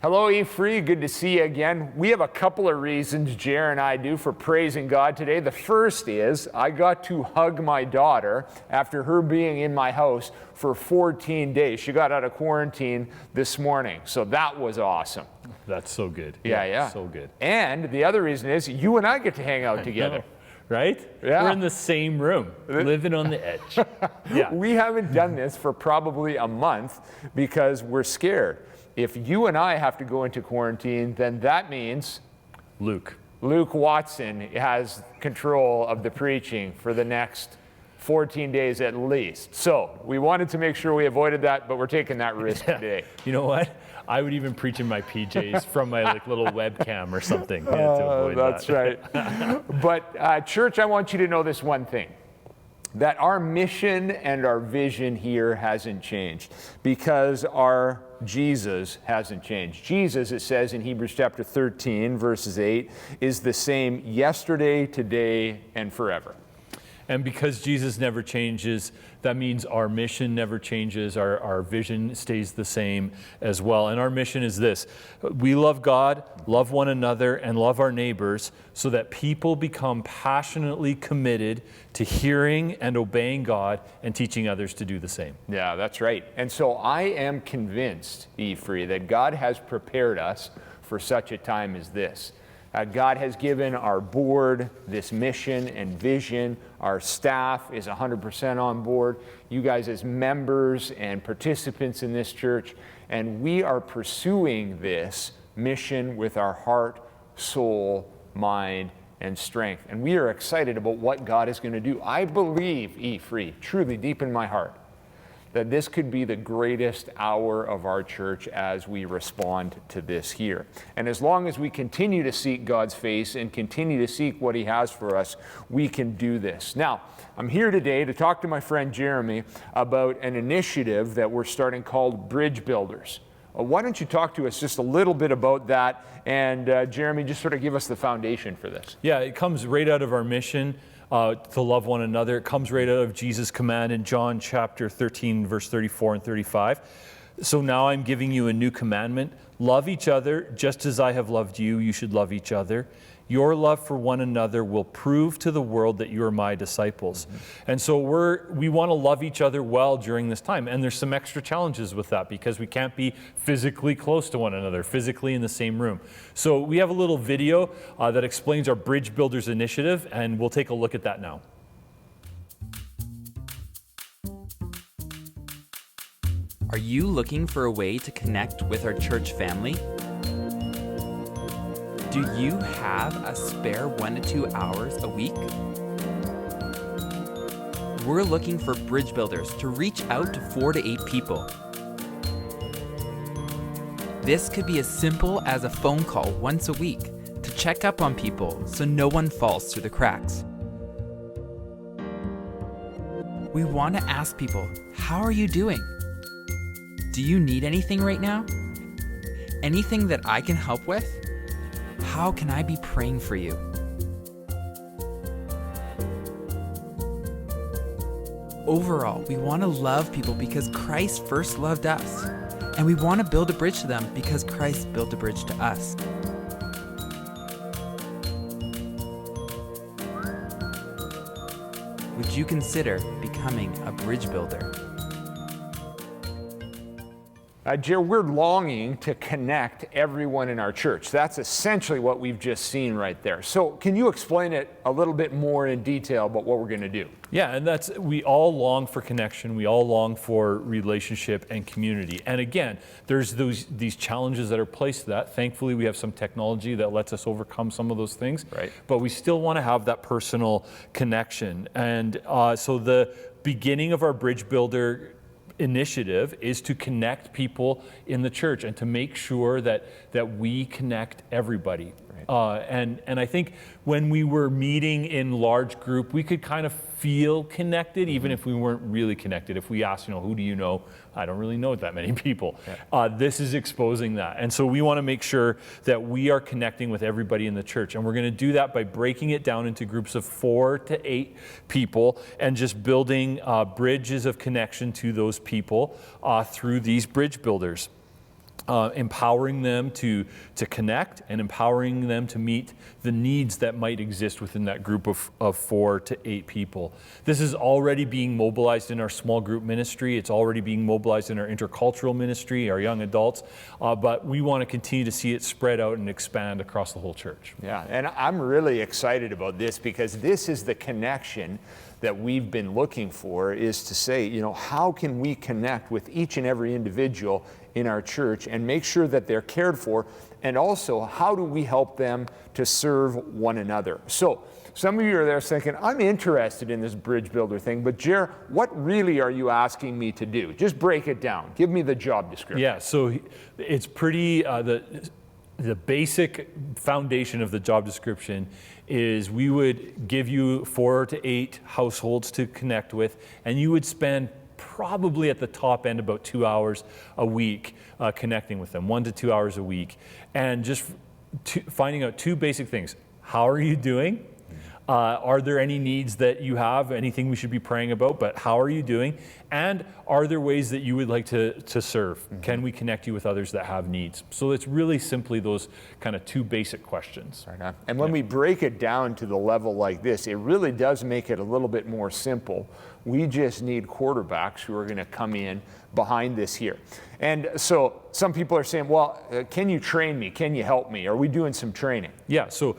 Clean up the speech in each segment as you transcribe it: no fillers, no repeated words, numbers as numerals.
Hello, E-Free. Good to see you again. We have a couple of reasons, Jer and I do, for praising God today. The first is I got to hug my daughter after her being in my house for 14 days. She got out of quarantine this morning, so that was awesome. That's so good. Yeah. So good. And the other reason is you and I get to hang out together. Right? Yeah. We're in the same room, living on the edge. Yeah. We haven't done this for probably a month because we're scared. If you and I have to go into quarantine, then that means Luke Watson has control of the preaching for the next 14 days at least. So we wanted to make sure we avoided that, but we're taking that risk today. You know what? I would even preach in my PJs from my little webcam or something to avoid that's that. right. But church, I want you to know this one thing, that our mission and our vision here hasn't changed because our Jesus hasn't changed. Jesus, it says in Hebrews chapter 13, verses 8, is the same yesterday, today, and forever. And because Jesus never changes, that means our mission never changes, our vision stays the same as well. And our mission is this: we love God, love one another, and love our neighbors so that people become passionately committed to hearing and obeying God and teaching others to do the same. Yeah, that's right. And so I am convinced, E-Free, that God has prepared us for such a time as this. God has given our board this mission and vision. Our staff is 100% on board. You guys as members and participants in this church. And we are pursuing this mission with our heart, soul, mind, and strength. And we are excited about what God is going to do. I believe, E-Free, truly deep in my heart, that this could be the greatest hour of our church as we respond to this here. And as long as we continue to seek God's face and continue to seek what He has for us, we can do this. Now, I'm here today to talk to my friend Jeremy about an initiative that we're starting called Bridge Builders. Why don't you talk to us just a little bit about that, and Jeremy, just sort of give us the foundation for this. Yeah, it comes right out of our mission. To love one another. It comes right out of Jesus' command in John chapter 13, verse 34 and 35. So now I'm giving you a new commandment. Love each other just as I have loved you. You should love each other. Your love for one another will prove to the world that you are my disciples. Mm-hmm. And so we want to love each other well during this time. And there's some extra challenges with that because we can't be physically close to one another, physically in the same room. So we have a little video that explains our Bridge Builders initiative, and we'll take a look at that now. Are you looking for a way to connect with our church family? Do you have a spare 1 to 2 hours a week? We're looking for bridge builders to reach out to 4 to 8 people. This could be as simple as a phone call once a week to check up on people so no one falls through the cracks. We want to ask people, how are you doing? Do you need anything right now? Anything that I can help with? How can I be praying for you? Overall, we want to love people because Christ first loved us, and we want to build a bridge to them because Christ built a bridge to us. Would you consider becoming a bridge builder? Jer, we're longing to connect everyone in our church. That's essentially what we've just seen right there. So can you explain it a little bit more in detail about what we're going to do? Yeah, and we all long for connection. We all long for relationship and community. And again, there's these challenges that are placed to that. Thankfully, we have some technology that lets us overcome some of those things. Right. But we still want to have that personal connection. And so the beginning of our Bridge Builder initiative is to connect people in the church and to make sure that we connect everybody. Right. And I think when we were meeting in large group, we could kind of feel connected, even if we weren't really connected. If we asked, who do you know? I don't really know that many people. Yeah. This is exposing that. And so we want to make sure that we are connecting with everybody in the church. And we're going to do that by breaking it down into groups of 4 to 8 people and just building bridges of connection to those people through these bridge builders. empowering them to connect and empowering them to meet the needs that might exist within that group of 4 to 8 people. This is already being mobilized in our small group ministry. It's already being mobilized in our intercultural ministry, our young adults, but we want to continue to see it spread out and expand across the whole church. Yeah, and I'm really excited about this because this is the connection that we've been looking for, is to say, you know, how can we connect with each and every individual in our church and make sure that they're cared for, and also how do we help them to serve one another? So some of you are there thinking, I'm interested in this bridge builder thing, but Jer, what really are you asking me to do? Just break it down. Give me the job description. Yeah, so it's pretty, the basic foundation of the job description is we would give you 4 to 8 households to connect with, and you would spend probably at the top end about 2 hours a week connecting with them, 1 to 2 hours a week, and just finding out 2 basic things. How are you doing? Are there any needs that you have, anything we should be praying about, but how are you doing? And are there ways that you would like to serve? Mm-hmm. Can we connect you with others that have needs? So it's really simply those kind of 2 basic questions. Right on. And when we break it down to the level like this, it really does make it a little bit more simple. We just need quarterbacks who are going to come in behind this here. And so some people are saying, well, can you train me? Can you help me? Are we doing some training? Yeah, so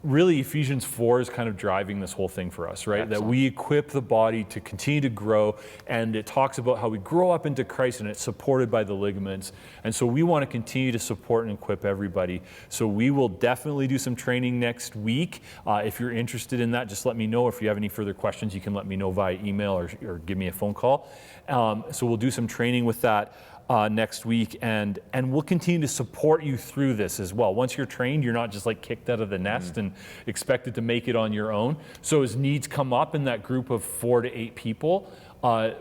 really Ephesians 4 is kind of driving this whole thing for us, right? Excellent. That we equip the body to continue to grow, and it talks about how we grow up into Christ, and it's supported by the ligaments. And so we want to continue to support and equip everybody. So we will definitely do some training next week. If you're interested in that, just let me know. If you have any further questions, you can let me know via email or give me a phone call. So we'll do some training with that next week, and we'll continue to support you through this as well. Once you're trained, you're not just like kicked out of the nest and expected to make it on your own. So as needs come up in that group of 4 to 8 people,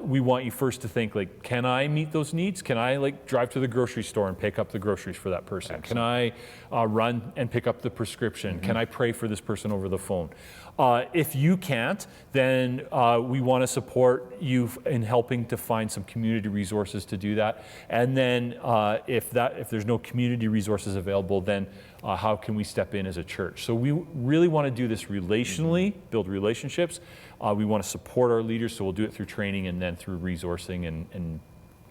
we want you first to think like, can I meet those needs? Can I like drive to the grocery store and pick up the groceries for that person? Excellent. Can I run and pick up the prescription? Mm-hmm. Can I pray for this person over the phone? If you can't, then we want to support you in helping to find some community resources to do that. And then if there's no community resources available, then how can we step in as a church? So we really want to do this relationally, build relationships. We want to support our leaders, so we'll do it through training and then through resourcing and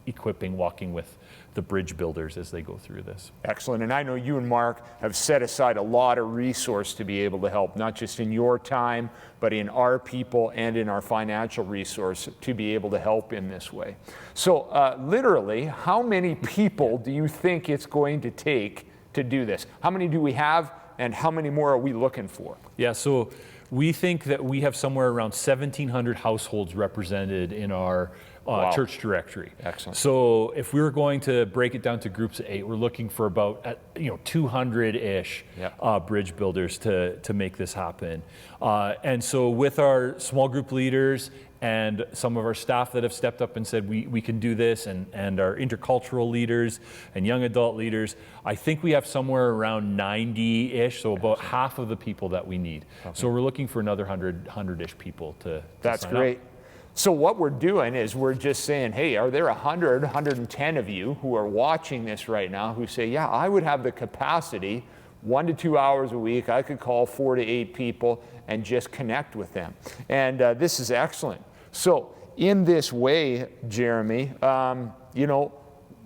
equipping, walking with the bridge builders as they go through this. Excellent. And I know you and Mark have set aside a lot of resource to be able to help, not just in your time, but in our people and in our financial resource to be able to help in this way. So literally, how many people do you think it's going to take to do this? How many do we have, and how many more are we looking for? Yeah, so we think that we have somewhere around 1,700 households represented in our Wow. church directory. Excellent. So if we were going to break it down to groups of 8, we're looking for about 200-ish bridge builders to make this happen. And so with our small group leaders and some of our staff that have stepped up and said we can do this, and our intercultural leaders and young adult leaders, I think we have somewhere around 90-ish, so about half of the people that we need. Okay. So we're looking for another 100-ish people to That's sign great. up. So what we're doing is we're just saying, hey, are there 100, 110 of you who are watching this right now who say, yeah, I would have the capacity, 1 to 2 hours a week, I could call 4 to 8 people and just connect with them. And this is excellent. So in this way, Jeremy,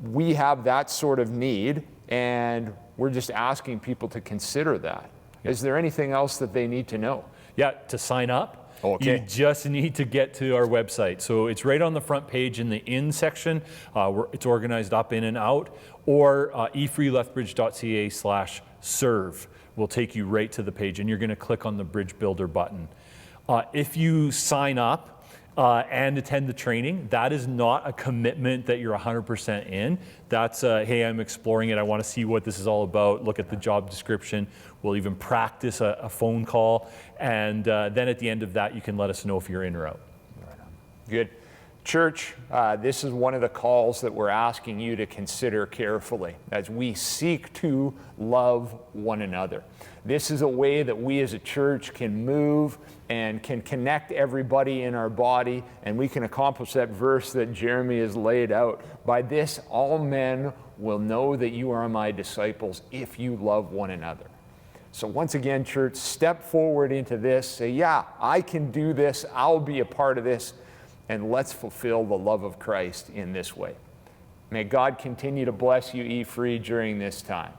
we have that sort of need, and we're just asking people to consider that. Yeah. Is there anything else that they need to know? Yeah, to sign up. Okay. You just need to get to our website. So it's right on the front page in the in section. It's organized up, in, and out. Or efreelethbridge.ca/serve will take you right to the page, and you're going to click on the Bridge Builder button. If you sign up and attend the training, that is not a commitment that you're 100% in. That's, hey, I'm exploring it. I want to see what this is all about. Look at the job description. We'll even practice a phone call. And then at the end of that, you can let us know if you're in or out. Good. Church, this is one of the calls that we're asking you to consider carefully as we seek to love one another. This is a way that we as a church can move and can connect everybody in our body, and we can accomplish that verse that Jeremy has laid out. By this, all men will know that you are my disciples if you love one another. So once again, church, step forward into this. Say, yeah, I can do this. I'll be a part of this. And let's fulfill the love of Christ in this way. May God continue to bless you, E-Free, during this time.